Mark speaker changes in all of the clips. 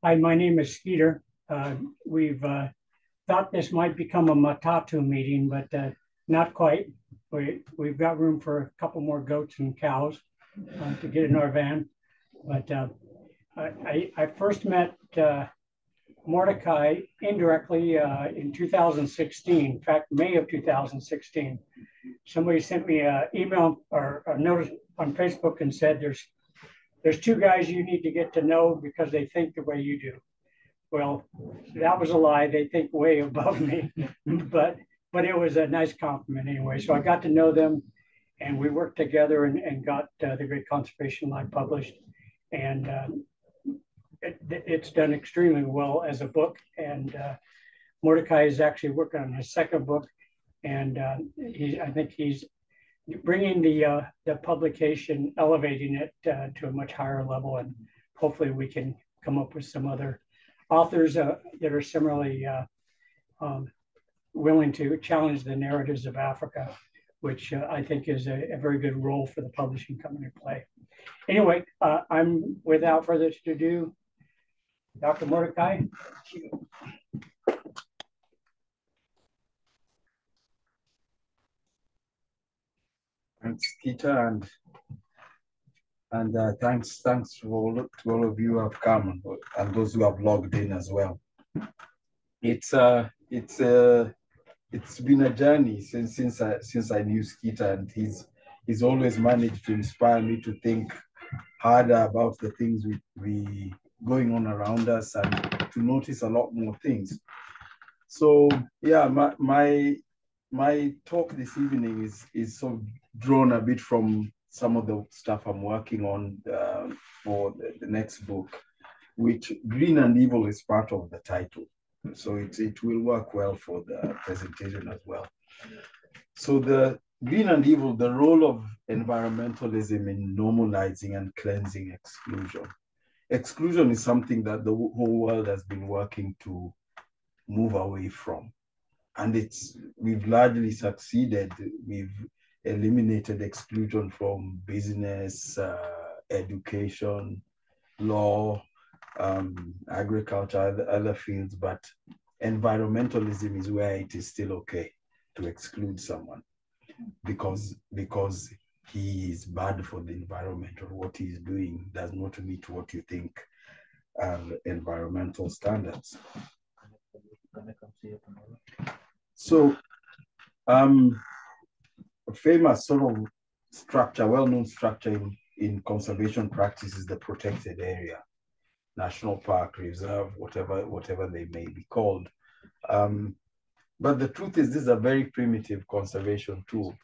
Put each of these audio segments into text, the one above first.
Speaker 1: Hi, my name is Skeeter. We've thought this might become a matatu meeting, but not quite. We've got room for a couple more goats and cows to get in our van. But I first met Mordecai indirectly in 2016. In fact, May of 2016. Somebody sent me an email or a notice on Facebook and said, there's two guys you need to get to know because they think the way you do. Well, that was a lie. They think way above me, but it was a nice compliment anyway. So I got to know them, and we worked together and got the Great Conservation Line published, and it's done extremely well as a book. And Mordecai is actually working on his second book, and I think he's bringing the publication, elevating it to a much higher level, and hopefully we can come up with some other authors that are similarly willing to challenge the narratives of Africa, which I think is a very good role for the publishing company to play. Anyway, I'm without further ado, Dr. Mordecai.
Speaker 2: Thanks, Peter, and thanks to all of you who have come and those who have logged in as well. It's been a journey since I knew Skeeter, and he's always managed to inspire me to think harder about the things we going on around us and to notice a lot more things. So yeah, my talk this evening is sort of drawn a bit from some of the stuff I'm working on for the next book, which Green and Evil is part of the title. So it will work well for the presentation as well. So the Green and Evil, the role of environmentalism in normalizing and cleansing exclusion. Exclusion is something that the whole world has been working to move away from. And we've largely succeeded. We've eliminated exclusion from business, education, law, agriculture, other fields, but environmentalism is where it is still okay to exclude someone because he is bad for the environment, or what he is doing does not meet what you think are environmental standards. So a famous sort of structure, well-known structure in conservation practice is the protected area, national park, reserve, whatever they may be called. But the truth is, this is a very primitive conservation tool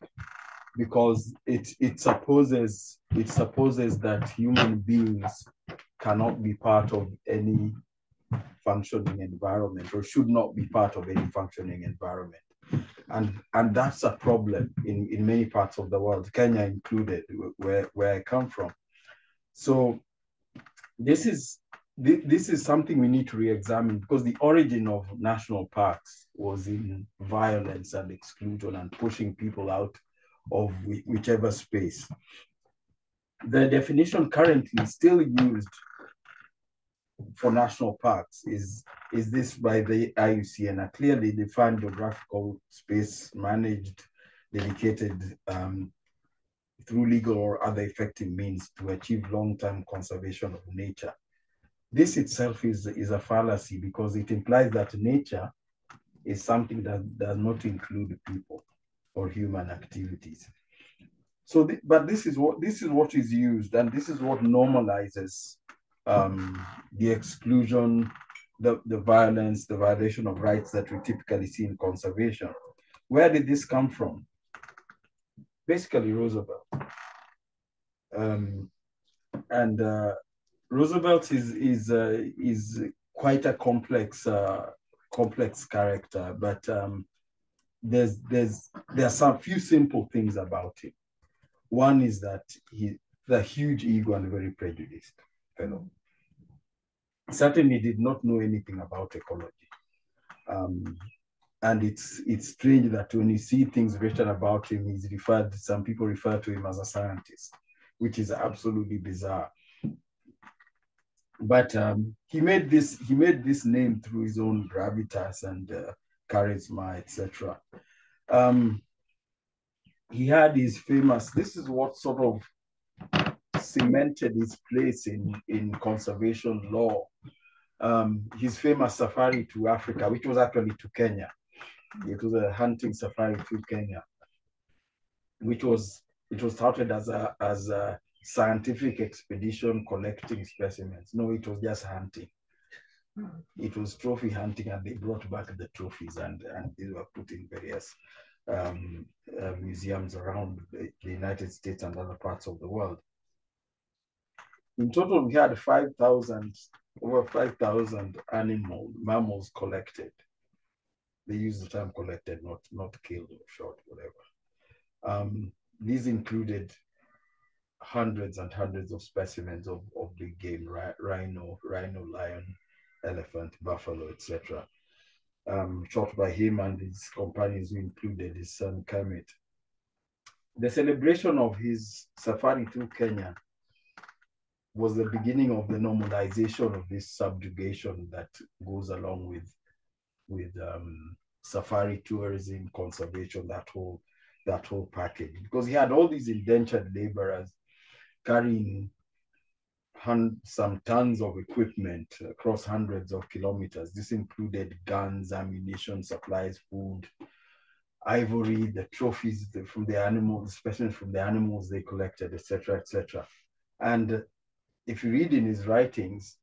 Speaker 2: because it supposes that human beings cannot be part of any functioning environment, or should not be part of any functioning environment. And that's a problem in many parts of the world, Kenya included, where I come from. So this is something we need to re-examine, because the origin of national parks was in violence and exclusion and pushing people out of whichever space. The definition currently still used for national parks is this by the IUCN, a clearly defined geographical space managed, dedicated through legal or other effective means to achieve long-term conservation of nature. This itself is a fallacy, because it implies that nature is something that does not include people or human activities. So, but this is what is used, and this is what normalizes the exclusion, the violence, the violation of rights that we typically see in conservation. Where did this come from? Basically, Roosevelt. Roosevelt is quite a complex character, but there are some few simple things about him. One is that he's a huge ego and a very prejudiced fellow. Certainly did not know anything about ecology. And it's strange that when you see things written about him, some people refer to him as a scientist, which is absolutely bizarre. But he made this name through his own gravitas and charisma, etc. He had his famous. This is what sort of cemented his place in conservation law. His famous safari to Africa, which was actually to Kenya. It was a hunting safari to Kenya, which was started as a scientific expedition collecting specimens. No, it was just hunting. It was trophy hunting, and they brought back the trophies, and they were put in various museums around the United States and other parts of the world. In total, we had over 5,000 mammals collected. They use the term collected, not killed or shot, whatever. These included hundreds and hundreds of specimens of big game, rhino, lion, elephant, buffalo, etc. Shot by him and his companions, who included his son Kermit. The celebration of his safari through Kenya was the beginning of the normalization of this subjugation that goes along with safari tourism, conservation, that whole package. Because he had all these indentured laborers carrying some tons of equipment across hundreds of kilometers. This included guns, ammunition, supplies, food, ivory, the trophies from the animals, especially from the animals they collected, etc., etc. And if you read in his writings,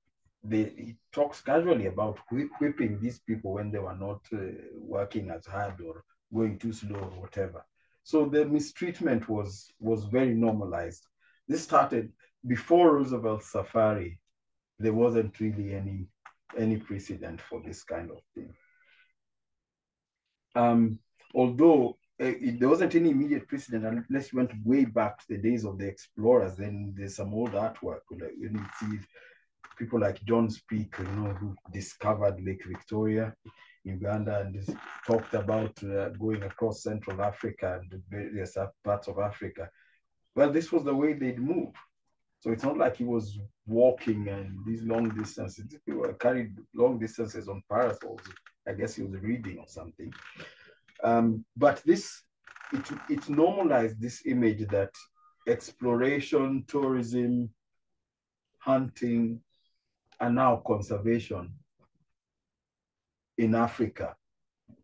Speaker 2: he talks casually about whipping these people when they were not working as hard or going too slow or whatever. So the mistreatment was very normalized. This started before Roosevelt's safari. There wasn't really any precedent for this kind of thing. Although there wasn't any immediate precedent unless you went way back to the days of the explorers. Then there's some old artwork, like when you see people like John Speke, who discovered Lake Victoria in Uganda and talked about going across Central Africa and various parts of Africa. Well, this was the way they'd move. So it's not like he was walking and these long distances. People were carried long distances on parasols. I guess he was reading or something. But it normalized this image that exploration, tourism, hunting, and now conservation in Africa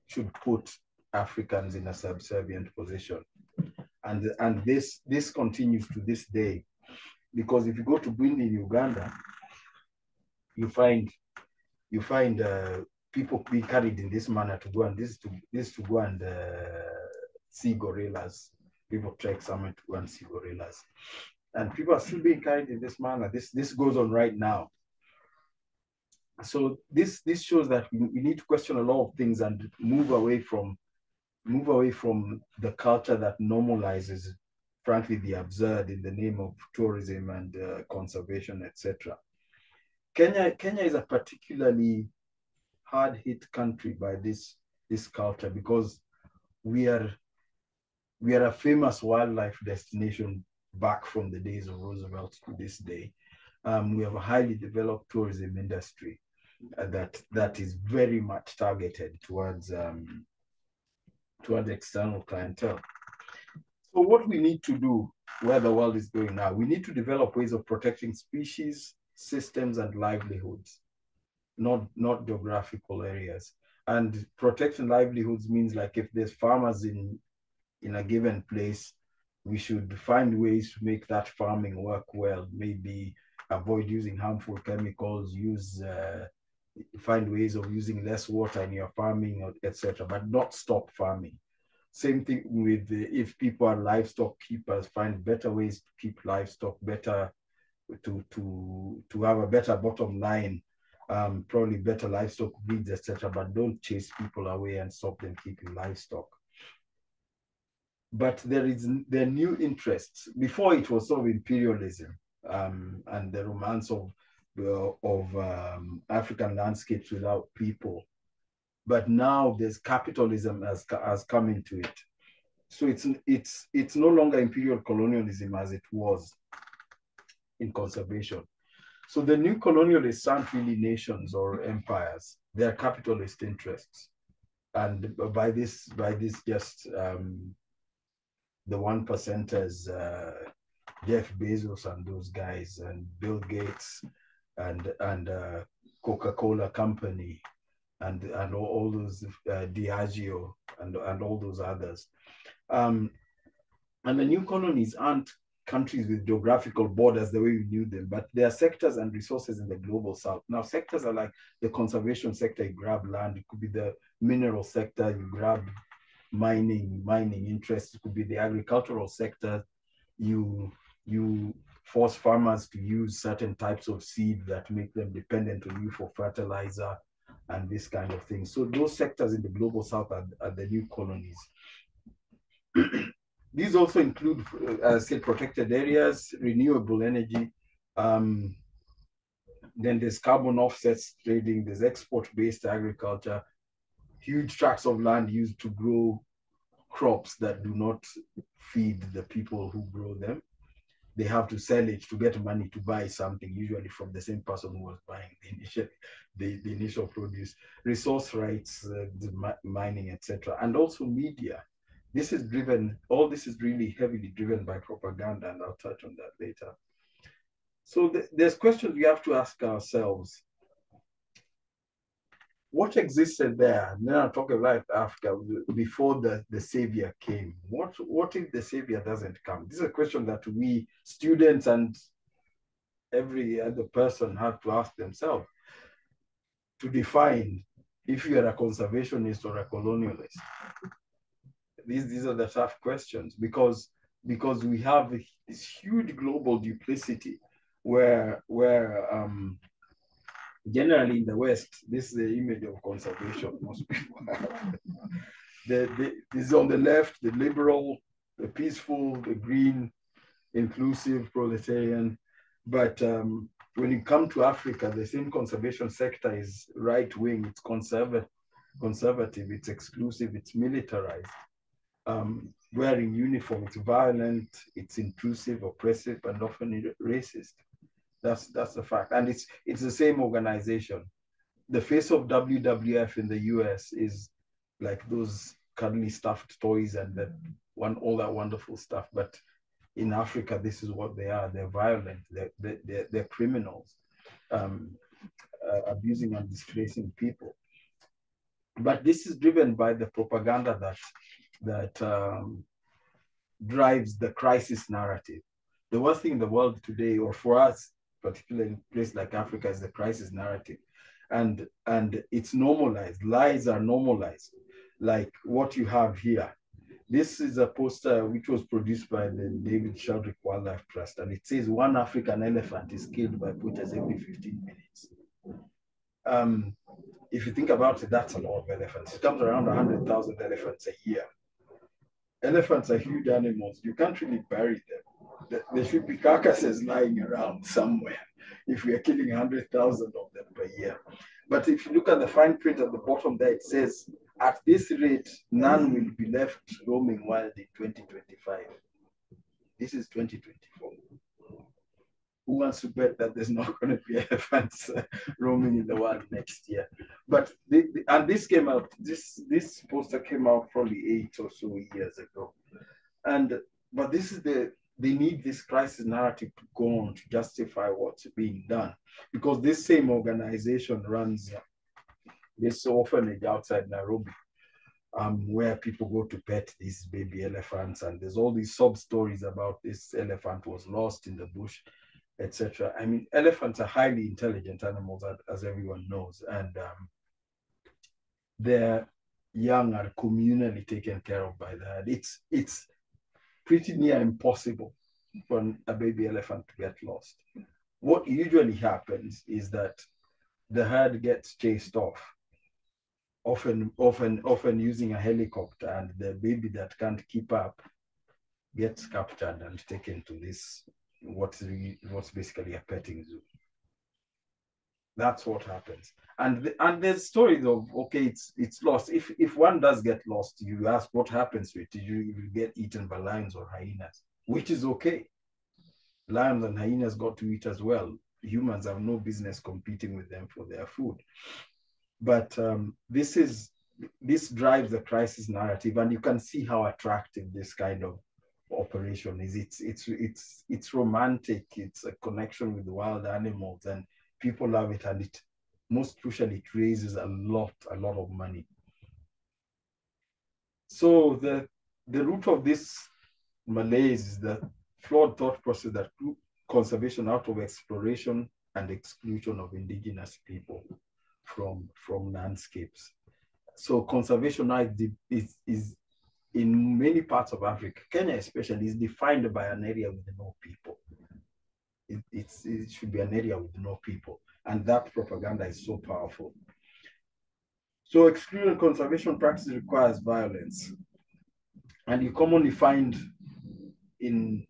Speaker 2: should put Africans in a subservient position. And this continues to this day, because if you go to Bwindi in Uganda, you find people being carried in this manner to go and to go and see gorillas. People trek somewhere to go and see gorillas, and people are still being carried in this manner. This goes on right now. So this shows that we need to question a lot of things and move away from the culture that normalizes, frankly, the absurd in the name of tourism and conservation, etc. Kenya is a particularly hard-hit country by this culture, because we are a famous wildlife destination back from the days of Roosevelt to this day. We have a highly developed tourism industry that is very much targeted towards external clientele. So what we need to do, where the world is going now, we need to develop ways of protecting species, systems, and livelihoods, not geographical areas. And protecting livelihoods means, like, if there's farmers in a given place, we should find ways to make that farming work well. Maybe avoid using harmful chemicals, find ways of using less water in your farming, etc., but not stop farming. Same thing with if people are livestock keepers, find better ways to keep livestock better, to have a better bottom line, probably better livestock breeds, etc., but don't chase people away and stop them keeping livestock. But there are new interests. Before, it was sort of imperialism and the romance of African landscapes without people. But now there's capitalism has come into it. So it's no longer imperial colonialism as it was in conservation. So the new colonialists aren't really nations or empires. They're capitalist interests. And by this just the 1%ers, Jeff Bezos and those guys, and Bill Gates, and Coca-Cola Company, and all those Diageo, and all those others. And the new colonies aren't countries with geographical borders the way we knew them, but there are sectors and resources in the global south. Now, sectors are like the conservation sector, you grab land. It could be the mineral sector, you grab mining interests. It could be the agricultural sector, you force farmers to use certain types of seed that make them dependent on you for fertilizer and this kind of thing. So those sectors in the global south are the new colonies. These also include, as I said, protected areas, renewable energy. Then there's carbon offsets trading, there's export-based agriculture, huge tracts of land used to grow crops that do not feed the people who grow them. They have to sell it to get money to buy something, usually from the same person who was buying the initial produce. Resource rights, the mining, etc. And also media. This is driven, all this is really heavily driven by propaganda, and I'll touch on that later. So there's questions we have to ask ourselves. What existed there? And then I'll talk about Africa before the savior came. What if the savior doesn't come? This is a question that we students and every other person have to ask themselves to define if you are a conservationist or a colonialist. These are the tough questions, because we have this huge global duplicity where generally in the West, this is the image of conservation most people have. This is on the left, the liberal, the peaceful, the green, inclusive, proletarian. But when you come to Africa, the same conservation sector is right-wing, it's conservative, it's exclusive, it's militarized. Wearing uniform, it's violent, it's intrusive, oppressive, and often racist. That's the fact. And it's the same organization. The face of WWF in the US is like those cuddly stuffed toys and all that wonderful stuff. But in Africa, this is what they are. They're violent. They're criminals, abusing and displacing people. But this is driven by the propaganda that drives the crisis narrative. The worst thing in the world today, or for us, particularly in a place like Africa, is the crisis narrative. And it's normalized. Lies are normalized, like what you have here. This is a poster which was produced by the David Sheldrick Wildlife Trust, and it says 1 African elephant is killed by poachers every 15 minutes. If you think about it, that's a lot of elephants. It comes around 100,000 elephants a year. Elephants are huge animals. You can't really bury them. There should be carcasses lying around somewhere if we are killing 100,000 of them per year. But if you look at the fine print at the bottom there, it says, at this rate, none will be left roaming wild in 2025. This is 2024. Who wants to bet that there's not going to be elephants roaming in the wild next year? But and this came out. This poster came out probably 8 or so years ago, but this is they need this crisis narrative to go on to justify what's being done, because this same organization runs this orphanage outside Nairobi, where people go to pet these baby elephants, and there's all these sub stories about this elephant was lost in the bush, etc. I mean, elephants are highly intelligent animals, as everyone knows, and their young are communally taken care of by the herd. It's pretty near impossible for a baby elephant to get lost. What usually happens is that the herd gets chased off, often using a helicopter, and the baby that can't keep up gets captured and taken to this what's basically a petting zoo. That's what happens. And there's stories of, okay, it's lost. If one does get lost, you ask what happens to it. You get eaten by lions or hyenas, which is okay. Lions and hyenas got to eat as well. humans have no business competing with them for their food. But this drives the crisis narrative, and you can see how attractive this kind of operation is. It's romantic. It's a connection with wild animals, and people love it. And it, most crucially, it raises a lot of money. So the root of this malaise is the flawed thought process that grew conservation out of exploration and exclusion of indigenous people from landscapes. So conservation now is in many parts of Africa, Kenya especially, is defined by an area with no people. It should be an area with no people. And that propaganda is so powerful. So exclusion conservation practice requires violence. And you commonly find in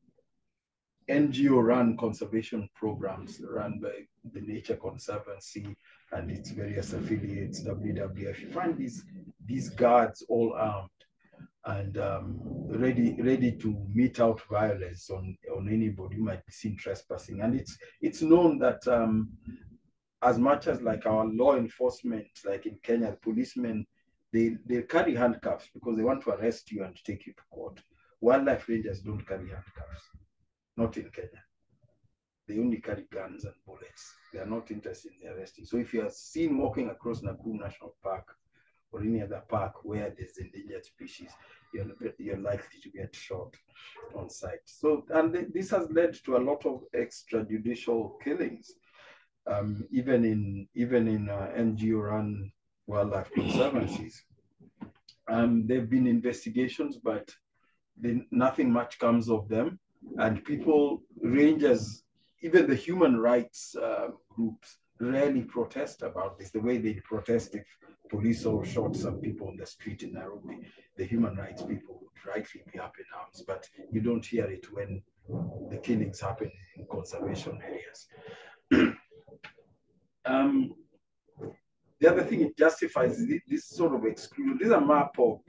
Speaker 2: NGO-run conservation programs run by the Nature Conservancy and its various affiliates, WWF. You find these guards all armed and ready to mete out violence on anybody who might be seen trespassing. And it's known that as much as like our law enforcement, like in Kenya, policemen, they carry handcuffs because they want to arrest you and take you to court. Wildlife rangers don't carry handcuffs, not in Kenya. They only carry guns and bullets. They are not interested in arresting. So if you are seen walking across Nakuru National Park or any other park where there's endangered species, you're likely to get shot on sight. So, and this has led to a lot of extrajudicial killings, even in NGO-run wildlife conservancies. There've been investigations, but nothing much comes of them. And people, rangers, even the human rights groups rarely protest about this. The way they protest if police or shot some people on the street in Nairobi, the human rights people would rightly be up in arms, but you don't hear it when the killings happen in conservation areas. The other thing it justifies is this sort of exclusion. This is a map of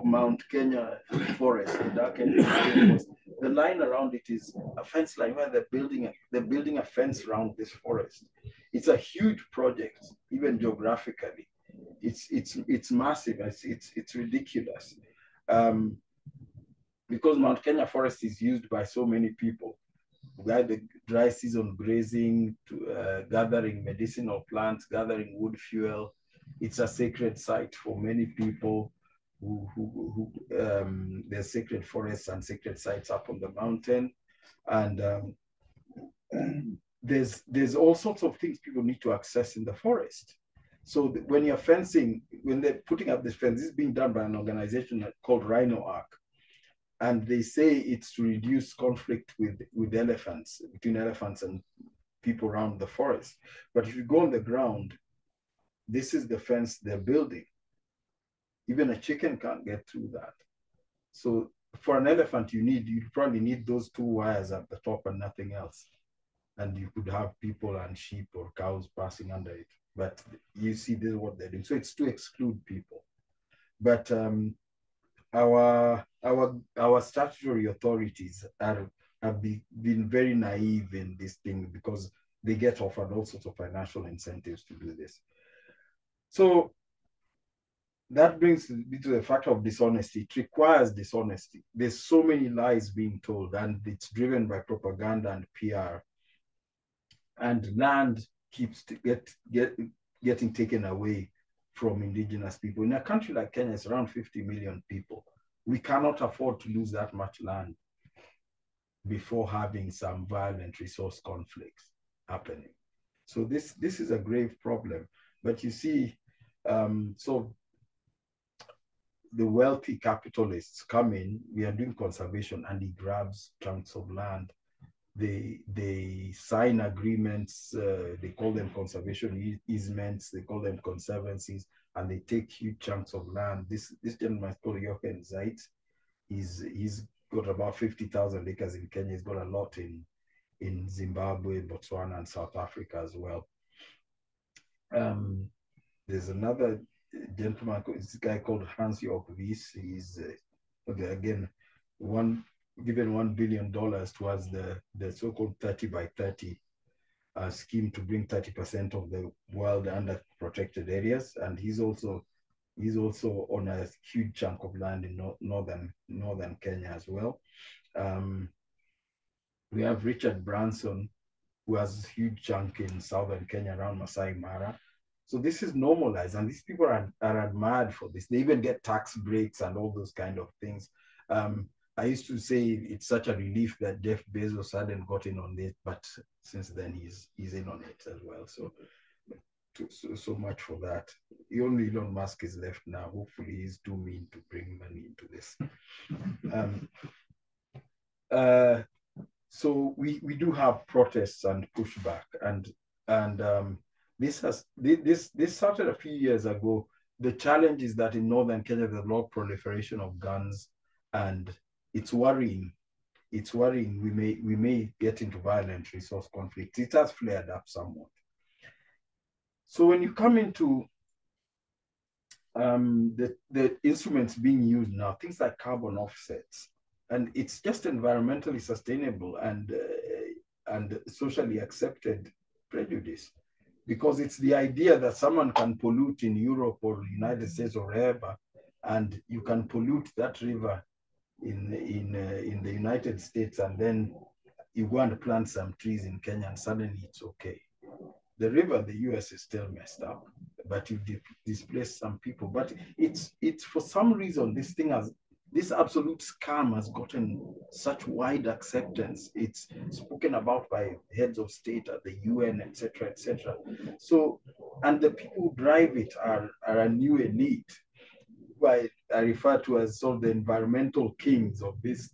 Speaker 2: Mount Kenya forest, the darkened forest. The line around it is a fence line where they're building a fence around this forest. It's a huge project, even geographically. It's massive. It's ridiculous, because Mount Kenya forest is used by so many people. The dry season grazing, gathering medicinal plants, gathering wood fuel. It's a sacred site for many people who there's sacred forests and sacred sites up on the mountain. And there's all sorts of things people need to access in the forest. So when you're fencing, when they're putting up this fence, this is being done by an organization called Rhino Arc. And they say it's to reduce conflict with elephants, between elephants and people around the forest. But if you go on the ground, this is the fence they're building. Even a chicken can't get through that. So for an elephant, you probably need those two wires at the top and nothing else. And you could have people and sheep or cows passing under it. But you see, this is what they're doing. So it's to exclude people. But our statutory authorities have been very naive in this thing because they get offered all sorts of financial incentives to do this. So that brings me to the factor of dishonesty. It requires dishonesty. There's so many lies being told, and it's driven by propaganda and PR. And land keeps getting taken away from indigenous people. In a country like Kenya, it's around 50 million people. We cannot afford to lose that much land before having some violent resource conflicts happening. So this is a grave problem. But you see, so the wealthy capitalists come in, we are doing conservation, and he grabs chunks of land. They sign agreements, they call them conservation easements, they call them conservancies, and they take huge chunks of land. This gentleman is called Jochen Zeit. He's got about 50,000 acres in Kenya. He's got a lot in Zimbabwe, Botswana, and South Africa as well. There's another gentleman, this guy called Hans-Jörg Wyss. He's again given $1 billion towards the so-called 30 by 30 scheme to bring 30% of the world under protected areas, and he's also on a huge chunk of land in northern Kenya as well. We have Richard Branson, who has a huge chunk in southern Kenya around Masai Mara. So this is normalized, and these people are admired for this. They even get tax breaks and all those kind of things. I used to say it's such a relief that Jeff Bezos hadn't got in on it, but since then he's in on it as well. So much for that. Only Elon Musk is left now. Hopefully he's too mean to bring money into this. So we do have protests and pushback, and this started a few years ago. The challenge is that in northern Kenya there's a lot of proliferation of guns, and it's worrying. It's worrying. We may get into violent resource conflict. It has flared up somewhat. So when you come into the instruments being used now, things like carbon offsets, and it's just environmentally sustainable and socially accepted prejudice, because it's the idea that someone can pollute in Europe or United States or wherever, and you can pollute that river in the United States, and then you go and plant some trees in Kenya, and suddenly it's okay. The river in the US is still messed up, but you displaced some people. But it's for some reason this absolute scam has gotten such wide acceptance. It's spoken about by heads of state at the UN, etc., etc. So, and the people who drive it are a new elite, who I refer to as sort of the environmental kings of this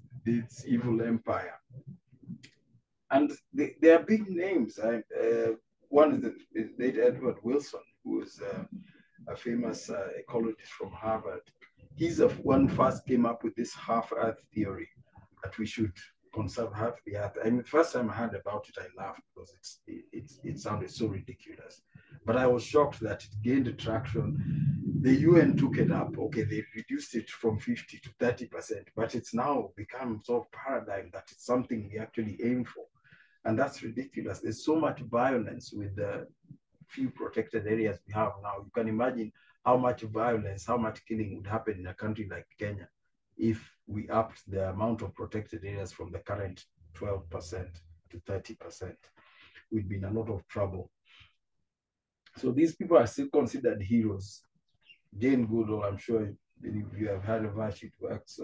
Speaker 2: evil empire. And they are big names. One is the late Edward Wilson, who is a famous ecologist from Harvard. He's the one first came up with this half-Earth theory, that we should conserve half the Earth. I mean, the first time I heard about it, I laughed because it sounded so ridiculous. But I was shocked that it gained traction. The UN took it up. Okay, they reduced it from 50 to 30%, but it's now become sort of paradigm that it's something we actually aim for. And that's ridiculous. There's so much violence with the few protected areas we have now. You can imagine how much violence, how much killing would happen in a country like Kenya if we upped the amount of protected areas from the current 12% to 30%. We'd be in a lot of trouble. So these people are still considered heroes. Jane Goodall, I'm sure you have heard of her. She works,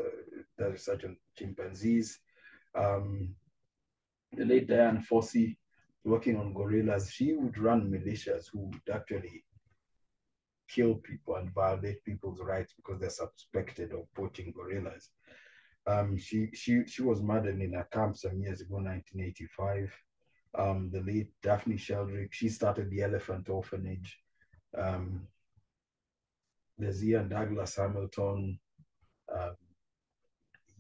Speaker 2: does research on chimpanzees. The late Diane Fossey, working on gorillas, she would run militias who would actually kill people and violate people's rights because they're suspected of poaching gorillas. She was murdered in a camp some years ago, 1985. The late Daphne Sheldrick, she started the Elephant Orphanage. There's Ian Douglas Hamilton.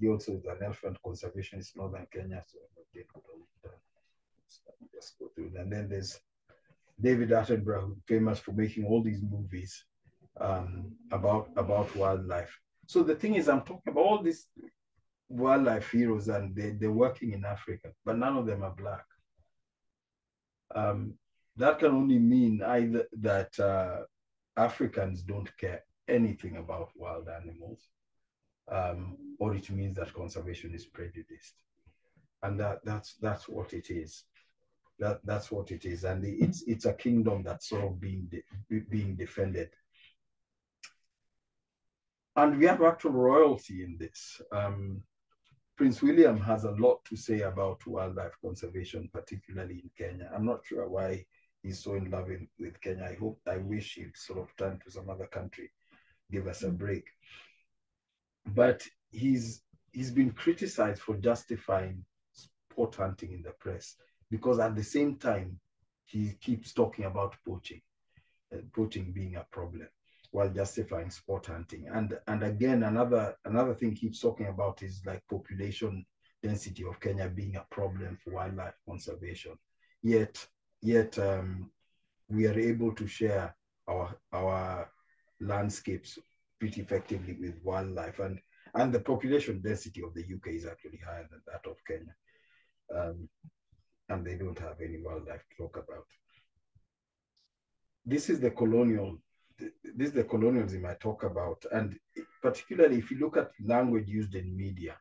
Speaker 2: He also is an elephant conservationist in northern Kenya. So just go through. And then there's David Attenborough, famous for making all these movies about wildlife. So the thing is, I'm talking about all these wildlife heroes, and they're working in Africa, but none of them are Black. That can only mean either that Africans don't care anything about wild animals, or it means that conservation is prejudiced, and that's what it is. That's what it is, and it's a kingdom that's sort of being defended, and we have actual royalty in this. Prince William has a lot to say about wildlife conservation, particularly in Kenya. I'm not sure why he's so in love with Kenya. I wish he'd sort of turn to some other country, give us a break. But he's been criticized for justifying sport hunting in the press, because at the same time, he keeps talking about poaching being a problem, while justifying sport hunting. And again, another thing he keeps talking about is like population density of Kenya being a problem for wildlife conservation. Yet we are able to share our landscapes pretty effectively with wildlife, and the population density of the UK is actually higher than that of Kenya. and they don't have any wildlife to talk about. This is the colonialism I talk about, and particularly if you look at language used in media,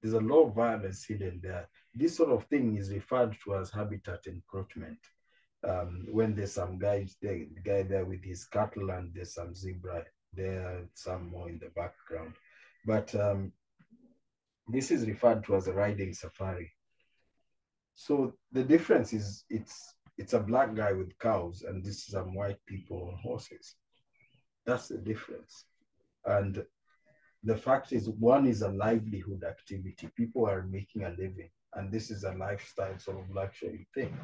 Speaker 2: there's a lot of violence hidden there. This sort of thing is referred to as habitat encroachment. When there's some guy there with his cattle and there's some zebra there, some more in the background. But this is referred to as a riding safari. So the difference is it's a black guy with cows and this is some white people on horses. That's the difference. And the fact is, one is a livelihood activity. People are making a living, and this is a lifestyle sort of luxury thing.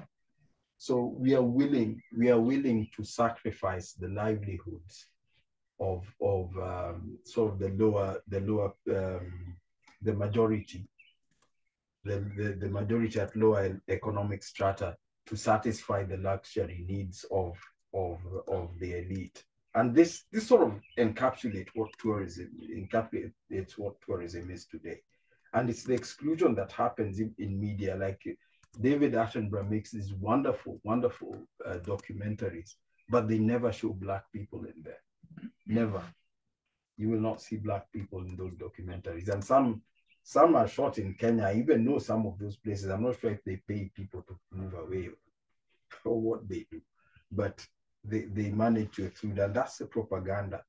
Speaker 2: So we are willing to sacrifice the livelihoods of sort of the majority, the majority at lower economic strata to satisfy the luxury needs of the elite. And this sort of encapsulates what tourism is today. And it's the exclusion that happens in media. Like David Attenborough makes these wonderful documentaries, but they never show black people in there. Never. You will not see black people in those documentaries. And some are shot in Kenya. I even know some of those places. I'm not sure if they pay people to move away or what they do, but they manage to exclude, and that's the propaganda.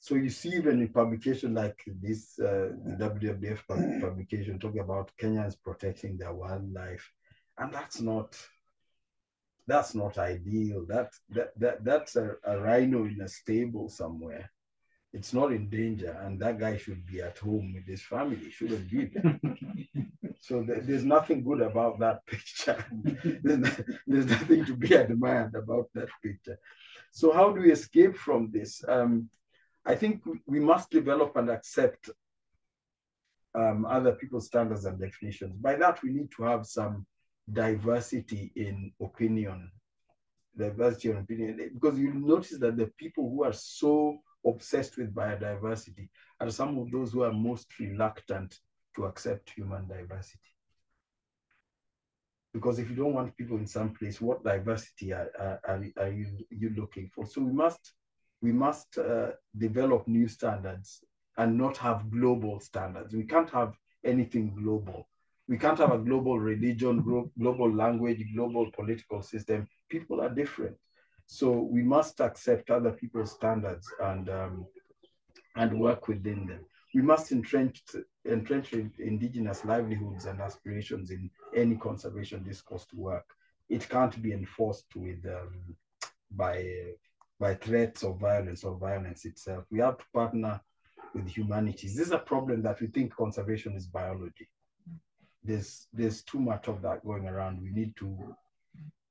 Speaker 2: So you see even in publication like this, the WWF publication talking about Kenyans protecting their wildlife, and that's not ideal. That's a rhino in a stable somewhere. It's not in danger, and that guy should be at home with his family. Shouldn't be there. So there's nothing good about that picture. There's nothing to be admired about that picture. So how do we escape from this? I think we must develop and accept other people's standards and definitions. By that, we need to have some diversity in opinion, because you'll notice that the people who are so obsessed with biodiversity are some of those who are most reluctant to accept human diversity. Because if you don't want people in some place, what diversity are you looking for? So we must develop new standards and not have global standards. We can't have anything global. We can't have a global religion, global language, global political system. People are different. So we must accept other people's standards and work within them. We must entrench indigenous livelihoods and aspirations in any conservation discourse to work. It can't be enforced with by threats of violence or violence itself. We have to partner with humanities. This is a problem that we think conservation is biology. There's too much of that going around. We need to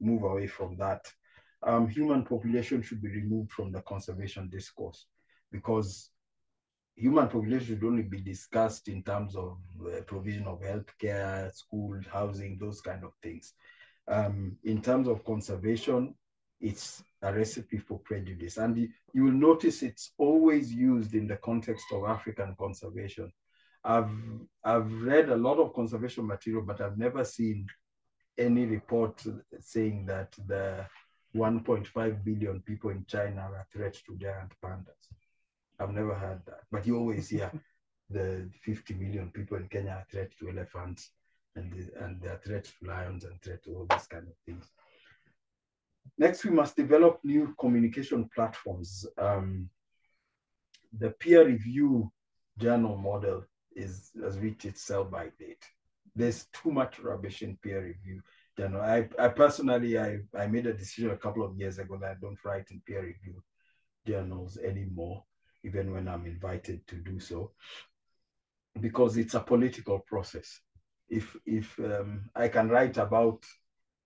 Speaker 2: move away from that. Human population should be removed from the conservation discourse, because human population should only be discussed in terms of provision of healthcare, school, housing, those kind of things. In terms of conservation, it's a recipe for prejudice. And you will notice it's always used in the context of African conservation. I've read a lot of conservation material, but I've never seen any report saying that the 1.5 billion people in China are a threat to giant pandas. I've never heard that. But you always hear the 50 million people in Kenya are a threat to elephants, and they're a threat to lions and threat to all these kind of things. Next, we must develop new communication platforms. The peer review journal model has reached its sell-by date. There's too much rubbish in peer review journal. I personally, I made a decision a couple of years ago that I don't write in peer review journals anymore, even when I'm invited to do so, because it's a political process. If I can write about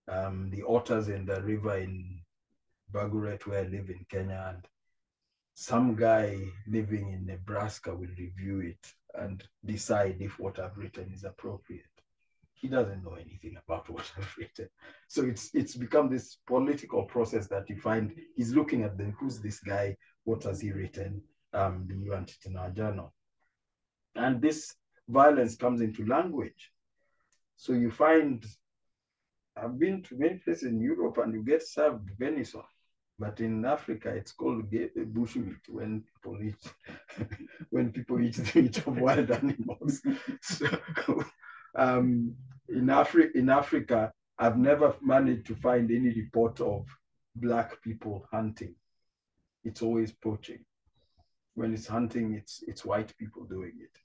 Speaker 2: the otters in the river in Baguret, where I live in Kenya, and some guy living in Nebraska will review it and decide if what I've written is appropriate. He doesn't know anything about what I've written. So it's become this political process that you find he's looking at who's this guy, what has he written, do we want it in our journal? And this violence comes into language. So you find I've been to many places in Europe and you get served venison. But in Africa, it's called bushmeat when people eat when people eat the meat of wild animals. So, in Africa, I've never managed to find any report of black people hunting. It's always poaching. When it's hunting, it's white people doing it.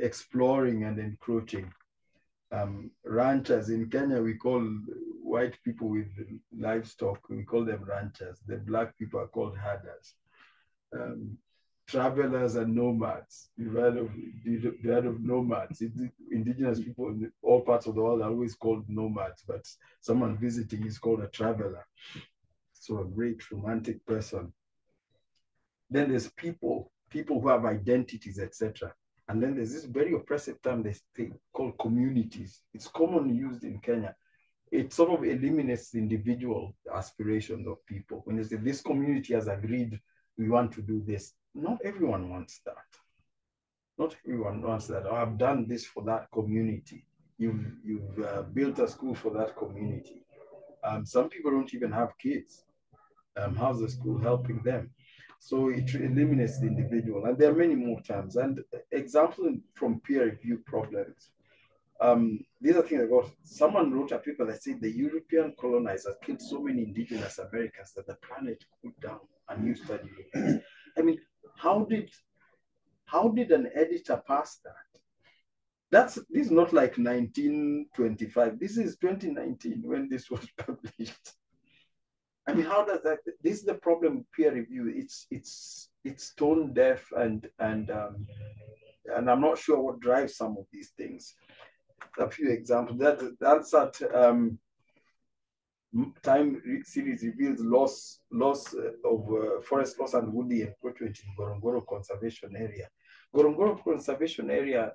Speaker 2: Exploring and encroaching. Ranchers in Kenya, we call white people with livestock, we call them ranchers. The black people are called herders. Travelers and nomads. You've heard of nomads. Indigenous people in all parts of the world are always called nomads, but someone visiting is called a traveler. So a great romantic person. Then there's people who have identities, etc. And then there's this very oppressive term they call communities. It's commonly used in Kenya. It sort of eliminates the individual aspirations of people. When you say this community has agreed we want to do this, not everyone wants that. Not everyone wants that. Oh, I've done this for that community. You've built a school for that community. Some people don't even have kids. How's the school helping them? So it eliminates the individual. And there are many more terms. And examples from peer review problems. These are things I got. Someone wrote a paper that said the European colonizers killed so many indigenous Americans that the planet cooled down. A new study. I mean, how did an editor pass that? This is not like 1925. This is 2019 when this was published. I mean, how does that? This is the problem with peer review. It's tone deaf and I'm not sure what drives some of these things. A few examples. That's at Time series reveals loss of forest loss and woody encroachment in Gorongoro Conservation Area. Gorongoro Conservation Area,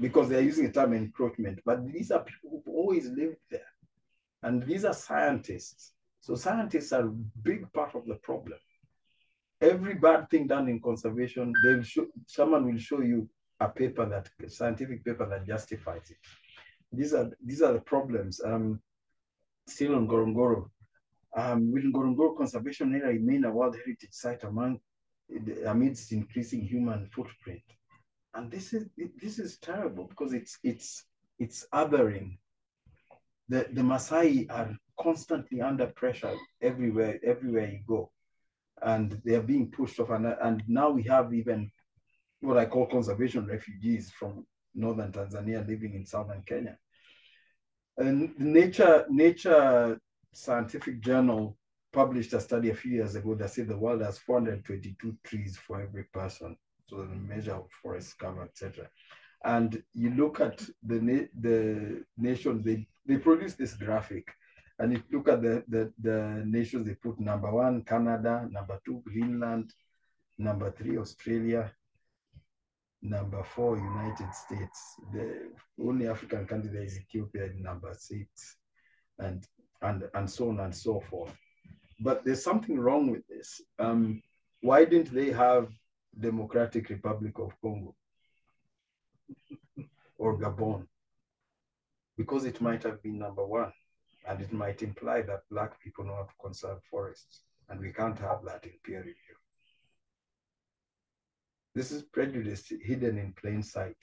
Speaker 2: because they're using the term encroachment, but these are people who've always lived there. And these are scientists. So scientists are a big part of the problem. Every bad thing done in conservation, someone will show you a scientific paper that justifies it. These are the problems. Still on Gorongoro, within Gorongoro Conservation Area remain a World Heritage Site amidst increasing human footprint. And this is terrible because it's othering. The Maasai are constantly under pressure everywhere you go, and they are being pushed off. And now we have even what I call conservation refugees from northern Tanzania living in southern Kenya. And Nature Scientific Journal published a study a few years ago that said the world has 422 trees for every person. So the measure of forest cover, etc. And you look at the nations, they produce this graphic. And if you look at the nations, they put number 1, Canada, number 2, Greenland, number 3, Australia, number 4, United States. The only African country there is Ethiopia in number 6, and so on and so forth. But there's something wrong with this. Why didn't they have Democratic Republic of Congo or Gabon? Because it might have been number 1, and it might imply that Black people know how to conserve forests, and we can't have that in peer review. This is prejudice hidden in plain sight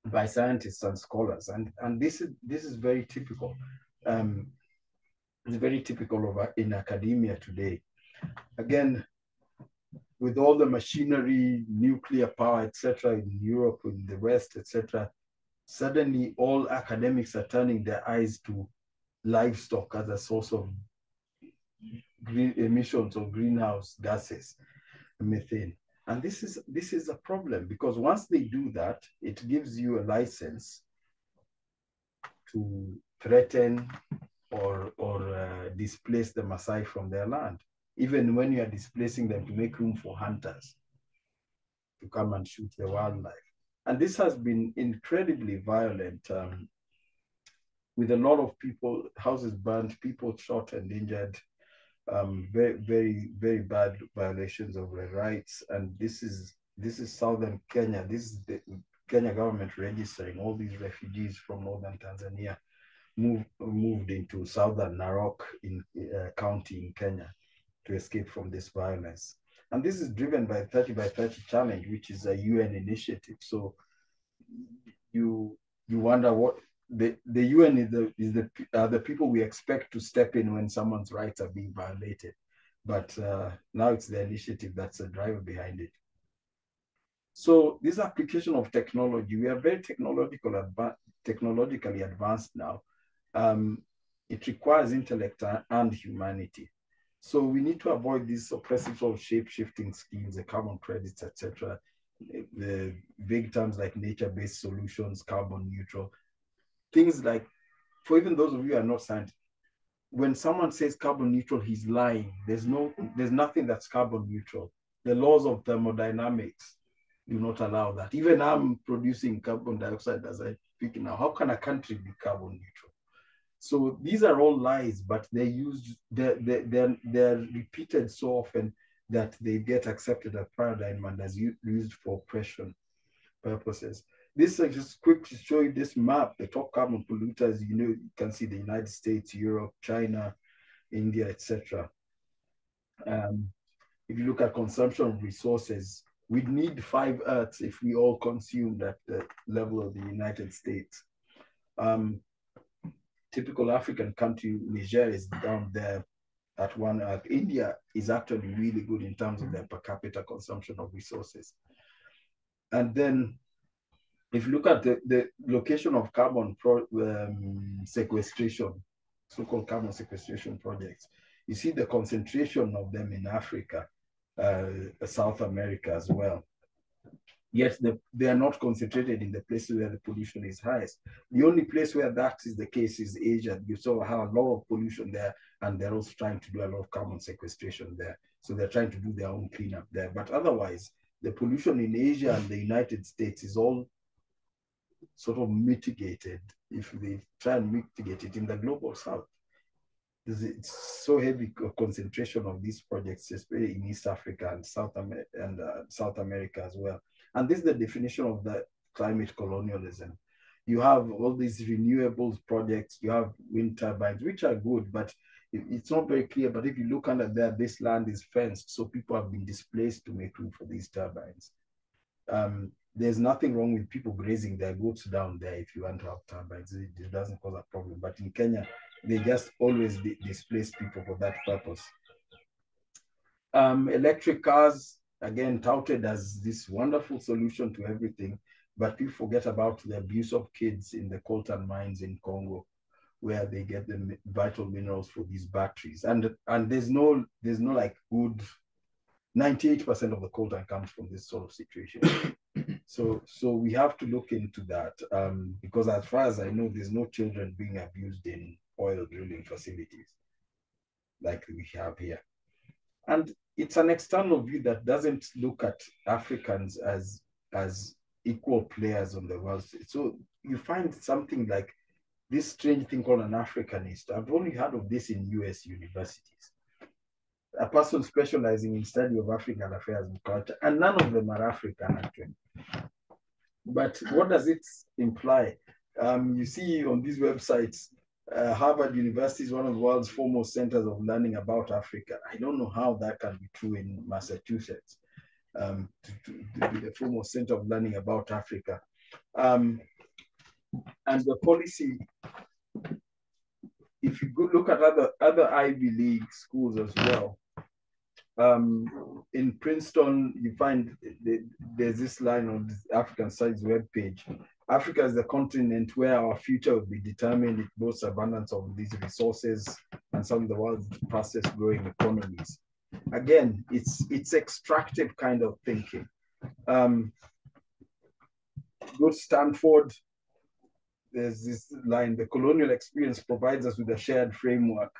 Speaker 2: by scientists and scholars, and this is very typical. It's very typical of in academia today. Again, with all the machinery, nuclear power, etc., in Europe, in the West, etc., suddenly all academics are turning their eyes to livestock as a source of green emissions of greenhouse gases, methane. And this is a problem because once they do that, it gives you a license to threaten or displace the Maasai from their land, even when you are displacing them to make room for hunters to come and shoot the wildlife. And this has been incredibly violent, with a lot of people, houses burned, people shot and injured, very, very, very bad violations of their rights. And this is southern Kenya. This is Kenya government registering all these refugees from northern Tanzania moved into southern Narok in county in Kenya to escape from this violence. And this is driven by 30 by 30 challenge, which is a UN initiative. So you wonder what the UN is the people we expect to step in when someone's rights are being violated. But now it's the initiative that's the driver behind it. So this application of technology, we are very technologically advanced now. It requires intellect and humanity. So we need to avoid these oppressive sort of shape-shifting schemes, the carbon credits, etc. The big terms like nature-based solutions, carbon neutral, things like, for even those of you who are not scientists, when someone says carbon neutral, he's lying. There's nothing that's carbon neutral. The laws of thermodynamics do not allow that. Even I'm producing carbon dioxide as I speak now. How can a country be carbon neutral? So these are all lies, but they're repeated so often that they get accepted as paradigm and as used for oppression purposes. This is just quick to show you this map, the top carbon polluters. You can see the United States, Europe, China, India, etc. If you look at consumption of resources, we'd need 5 Earths if we all consumed at the level of the United States. Typical African country, Niger, is down there at 1 Earth. India is actually really good in terms of their per capita consumption of resources. And then if you look at the location of carbon sequestration, so-called carbon sequestration projects, you see the concentration of them in Africa, South America as well. Yet they are not concentrated in the places where the pollution is highest. The only place where that is the case is Asia. You saw how a lot of pollution there, and they're also trying to do a lot of carbon sequestration there. So they're trying to do their own cleanup there. But otherwise, the pollution in Asia and the United States is all sort of mitigated if they try and mitigate it in the global south. It's so heavy concentration of these projects, especially in East Africa and South America as well. And this is the definition of the climate colonialism. You have all these renewables projects, you have wind turbines, which are good, but it's not very clear. But if you look under there, this land is fenced, so people have been displaced to make room for these turbines. There's nothing wrong with people grazing their goats down there if you want to have turbines. It doesn't cause a problem. But in Kenya, they just always displace people for that purpose. Electric cars, again, touted as this wonderful solution to everything, but people forget about the abuse of kids in the coltan mines in Congo, where they get the vital minerals for these batteries. And there's no like good 98% of the coltan comes from this sort of situation. So we have to look into that because as far as I know, there's no children being abused in oil drilling facilities like we have here. And it's an external view that doesn't look at Africans as equal players on the world stage. So you find something like this strange thing called an Africanist. I've only heard of this in US universities. A person specializing in study of African affairs and culture, and none of them are African actually. But what does it imply? You see on these websites, Harvard University is one of the world's foremost centers of learning about Africa. I don't know how that can be true in Massachusetts, to be the foremost center of learning about Africa. And the policy, if you go look at other Ivy League schools as well, in Princeton, you find there's this line on the African Studies webpage. Africa is the continent where our future will be determined. It boasts abundance of these resources and some of the world's fastest growing economies. Again, it's extractive kind of thinking. Go to Stanford, there's this line, the colonial experience provides us with a shared framework.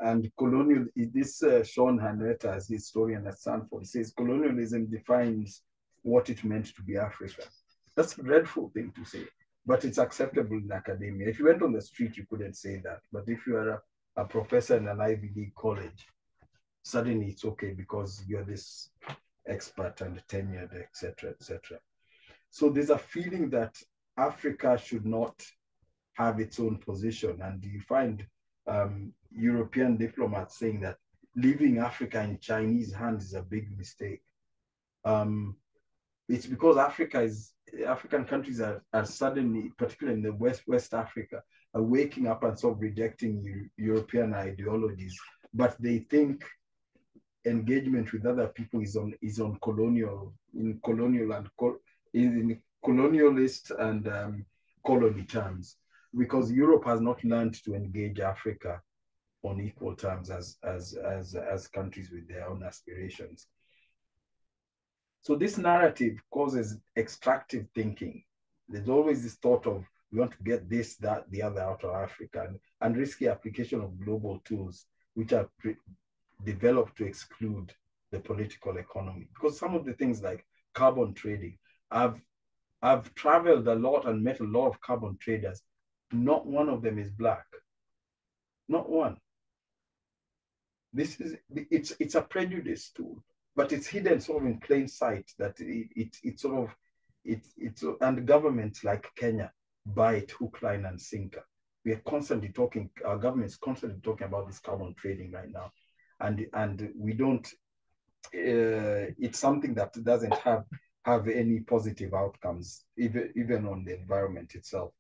Speaker 2: And Sean Hannett, as historian at Stanford, says colonialism defines what it meant to be African. That's a dreadful thing to say, but it's acceptable in academia. If you went on the street, you couldn't say that. But if you are a professor in an Ivy League college, suddenly it's okay because you're this expert and tenured, etc., etc. So there's a feeling that Africa should not have its own position. And you find European diplomats saying that leaving Africa in Chinese hands is a big mistake. It's because African countries are suddenly, particularly in the West Africa, are waking up and sort of rejecting European ideologies, but they think engagement with other people is on colonialist and colony terms, because Europe has not learned to engage Africa on equal terms as countries with their own aspirations. So this narrative causes extractive thinking. There's always this thought of we want to get this, that, the other out of Africa, and risky application of global tools, which are developed to exclude the political economy. Because some of the things like carbon trading, I've traveled a lot and met a lot of carbon traders. Not one of them is Black. Not one. It's a prejudice tool, but it's hidden sort of in plain sight that and governments like Kenya buy it hook, line, and sinker. We are constantly talking, our government is constantly talking about this carbon trading right now. And we don't, it's something that doesn't have any positive outcomes, even on the environment itself.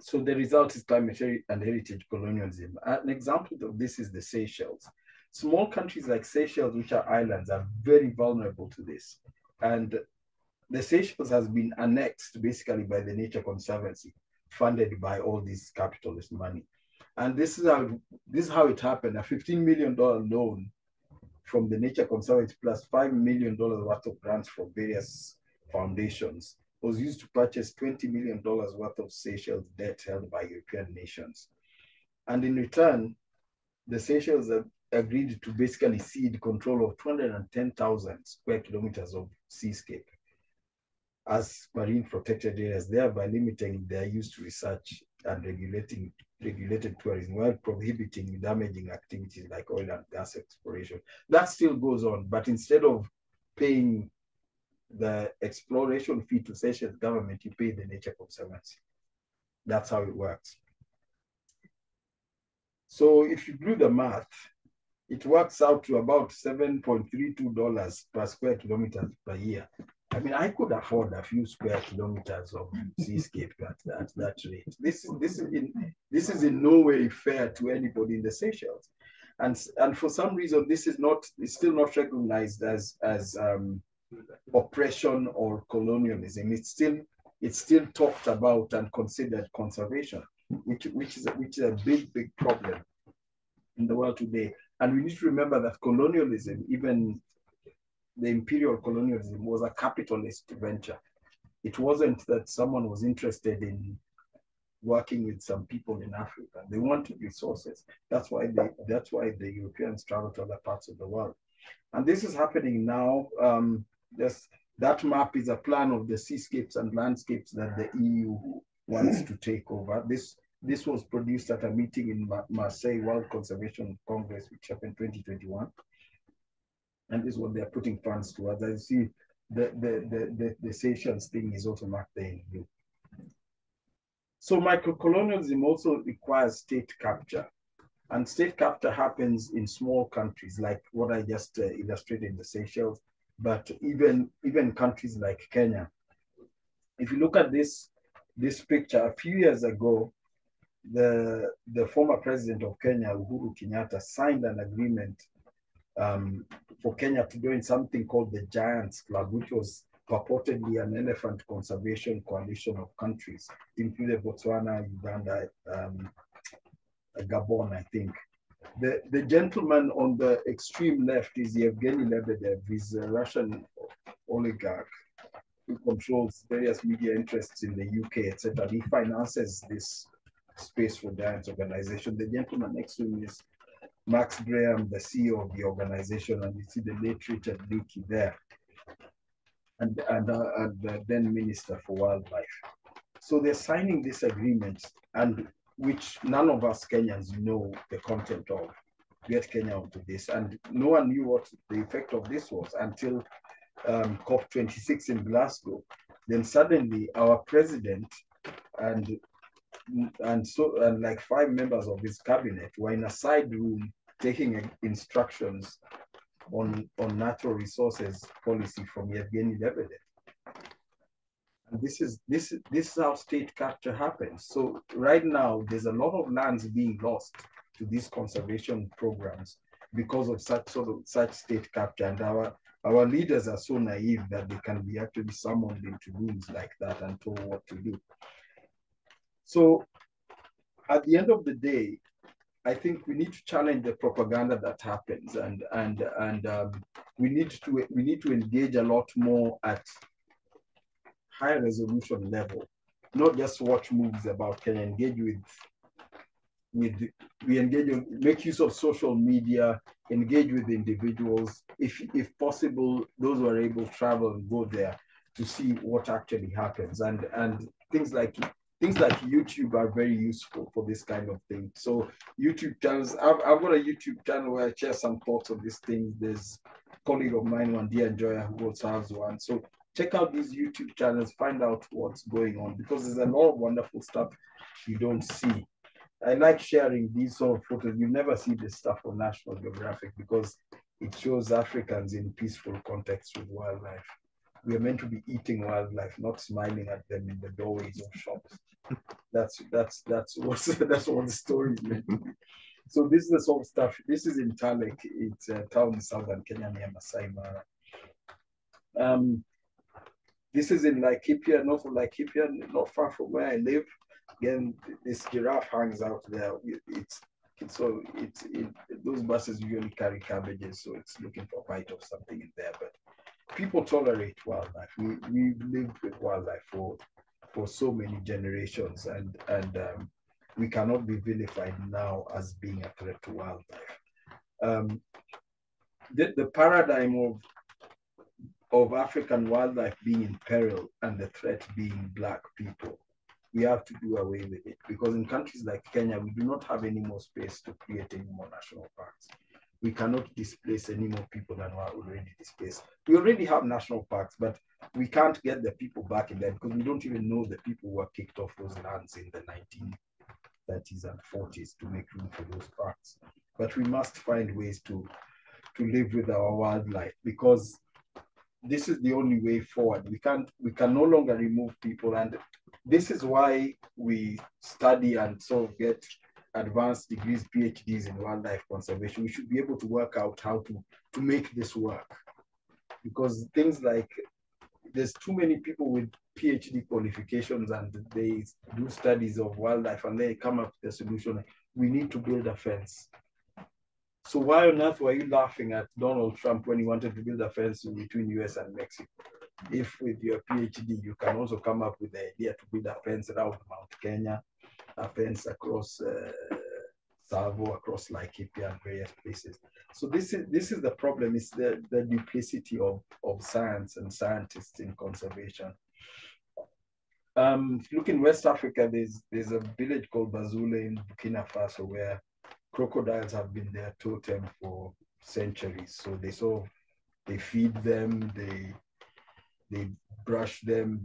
Speaker 2: So the result is climate and heritage colonialism. An example of this is the Seychelles. Small countries like Seychelles, which are islands, are very vulnerable to this. And the Seychelles has been annexed basically by the Nature Conservancy, funded by all this capitalist money. And this is how it happened. A $15 million loan from the Nature Conservancy plus $5 million worth of grants from various foundations was used to purchase $20 million worth of Seychelles debt held by European nations. And in return, the Seychelles agreed to basically cede control of 210,000 square kilometers of seascape as marine protected areas, thereby limiting their use to research and regulated tourism, while prohibiting damaging activities like oil and gas exploration. That still goes on, but instead of paying the exploration fee to Seychelles government, you pay the Nature Conservancy. That's how it works. So if you do the math, it works out to about $7.32 per square kilometer per year. I mean, I could afford a few square kilometers of seascape at that rate. This is in no way fair to anybody in the Seychelles, and for some reason it's still not recognized as oppression or colonialism. It's still talked about and considered conservation, which is a big problem in the world today. And we need to remember that colonialism, even the imperial colonialism, was a capitalist venture. It wasn't that someone was interested in working with some people in Africa. They wanted resources. That's why the Europeans traveled to other parts of the world. And this is happening now. That map is a plan of the seascapes and landscapes that the EU wants to take over. This was produced at a meeting in Marseille World Conservation Congress, which happened in 2021. And this is what they're putting funds towards. As you see, the Seychelles thing is also marked there in blue. So microcolonialism also requires state capture. And state capture happens in small countries, like what I just illustrated in the Seychelles, but even countries like Kenya. If you look at this picture, a few years ago, the former president of Kenya, Uhuru Kenyatta, signed an agreement for Kenya to join something called the Giants Club, which was purportedly an elephant conservation coalition of countries, including Botswana, Uganda, Gabon, I think. The gentleman on the extreme left is Yevgeny Lebedev. He's a Russian oligarch who controls various media interests in the UK, etc. He finances this Space for Giants organization. The gentleman next to him is Max Graham, the CEO of the organization, and you see the late Richard Leakey there, and the then Minister for Wildlife. So they're signing this agreement, and which none of us Kenyans know the content of, get Kenya onto this. And no one knew what the effect of this was until COP26 in Glasgow. Then suddenly our president and and like 5 members of his cabinet were in a side room taking instructions on natural resources policy from Yevgeny Lebedev. And this is how state capture happens. So right now there's a lot of lands being lost to these conservation programs because of such state capture. And our leaders are so naive that they can be actually summoned into rooms like that and told what to do. So at the end of the day, I think we need to challenge the propaganda that happens, and we need to engage a lot more at high resolution level, not just watch movies about Kenya. Engage make use of social media, engage with individuals. If possible, those who are able to travel and go there to see what actually happens, and things like YouTube are very useful for this kind of thing. So YouTube channels, I've got a YouTube channel where I share some thoughts on this thing. There's a colleague of mine, Wandia Enjoyer, who also has one. So check out these YouTube channels, find out what's going on, because there's a lot of wonderful stuff you don't see. I like sharing these sort of photos. You never see this stuff on National Geographic because it shows Africans in peaceful context with wildlife. We are meant to be eating wildlife, not smiling at them in the doorways of shops. That's what the story is meant to be. So this is the sort of stuff. This is in Talek. It's a town in southern Kenya near Masai Mara. This is in Laikipia, north of Laikipia, not far from where I live. Again, this giraffe hangs out there. Those buses usually carry cabbages, so it's looking for a bite of something in there. But people tolerate wildlife. We've lived with wildlife for so many generations, and we cannot be vilified now as being a threat to wildlife. The paradigm of African wildlife being in peril and the threat being Black people, we have to do away with it, because in countries like Kenya, we do not have any more space to create any more national parks. We cannot displace any more people than are already displaced. We already have national parks, but we can't get the people back in there because we don't even know the people who were kicked off those lands in the 1930s and 40s to make room for those parks. But we must find ways to live with our wildlife, because this is the only way forward. We can no longer remove people, and this is why we study and sort of get advanced degrees, PhDs in wildlife conservation. We should be able to work out how to make this work, because things like, there's too many people with PhD qualifications and they do studies of wildlife and they come up with a solution. We need to build a fence. So why on earth were you laughing at Donald Trump when he wanted to build a fence between US and Mexico? If with your PhD, you can also come up with the idea to build a fence around Mount Kenya, a fence across Savo, across Laikipia and various places. So this is the problem. It's the duplicity of science and scientists in conservation. Look in West Africa, there's a village called Bazule in Burkina Faso where crocodiles have been their totem for centuries. So they feed them, they brush them,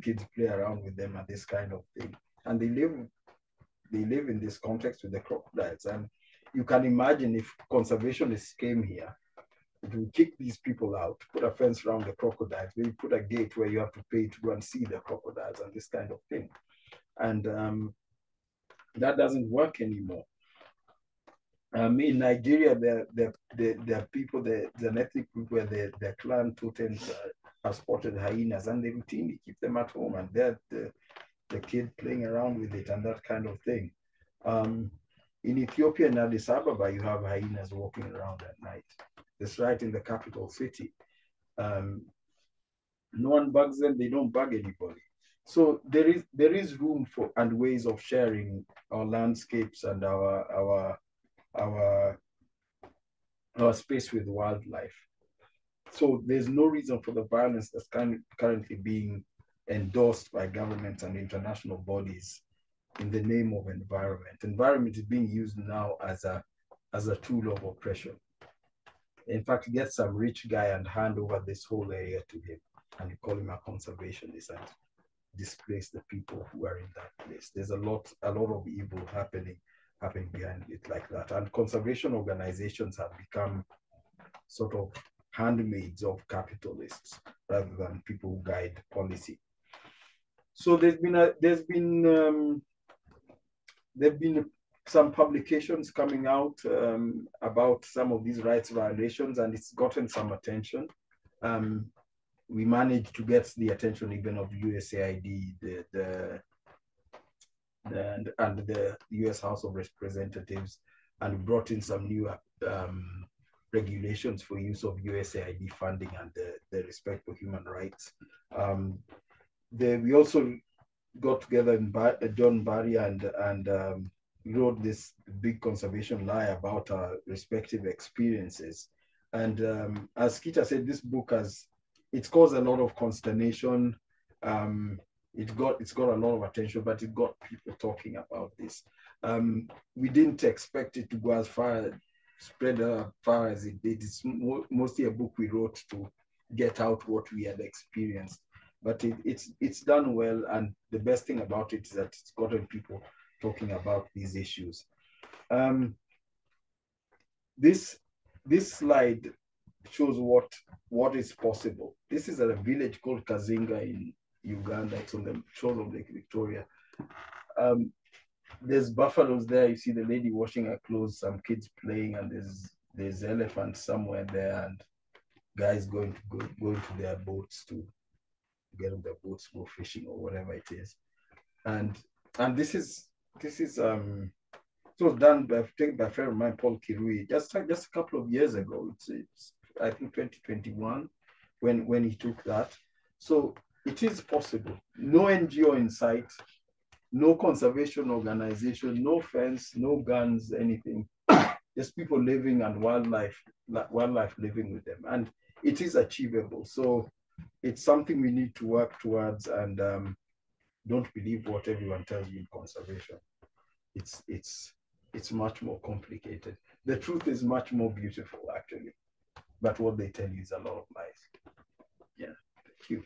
Speaker 2: kids play around with them and this kind of thing. And they live in this context with the crocodiles. And you can imagine if conservationists came here, it will kick these people out, put a fence around the crocodiles, maybe put a gate where you have to pay to go and see the crocodiles and this kind of thing. And that doesn't work anymore. In Nigeria, there are people, there's an ethnic group where their clan totems have spotted hyenas, and they routinely keep them at home, and they're the kid playing around with it and that kind of thing. In Ethiopia, in Addis Ababa, you have hyenas walking around at night. That's right in the capital city. No one bugs them, they don't bug anybody. So there is room for and ways of sharing our landscapes and our space with wildlife. So there's no reason for the violence that's currently being endorsed by governments and international bodies in the name of environment. Environment is being used now as a tool of oppression. In fact, get some rich guy and hand over this whole area to him. and you call him a conservationist and displace the people who are in that place. There's a lot of evil happening behind it like that. And conservation organizations have become sort of handmaids of capitalists rather than people who guide policy. So there've been some publications coming out about some of these rights violations, and it's gotten some attention. We managed to get the attention even of USAID, and the US House of Representatives, and brought in some new regulations for use of USAID funding and the respect for human rights. We also got together in John Barry and wrote this big conservation lie about our respective experiences. And as Kita said, this book it's caused a lot of consternation. It's got a lot of attention, but it got people talking about this. We didn't expect it to go as spread as far as it did. It's mostly a book we wrote to get out what we had experienced. But it's done well, and the best thing about it is that it's gotten people talking about these issues. This slide shows what is possible. This is at a village called Kazinga in Uganda. It's on the shore of Lake Victoria. There's buffaloes there. You see the lady washing her clothes, some kids playing, and there's elephants somewhere there, and guys going to their boats to get on their boats, go fishing or whatever it is. And this is it was done by a friend of mine, Paul Kirui, just a couple of years ago. It's I think 2021 when he took that. So it is possible. No NGO in sight, no conservation organization, no fence, no guns, anything. Just people living and wildlife living with them. And it is achievable. So it's something we need to work towards, and don't believe what everyone tells you in conservation. It's much more complicated. The truth is much more beautiful, actually. But what they tell you is a lot of lies. Yeah, thank you.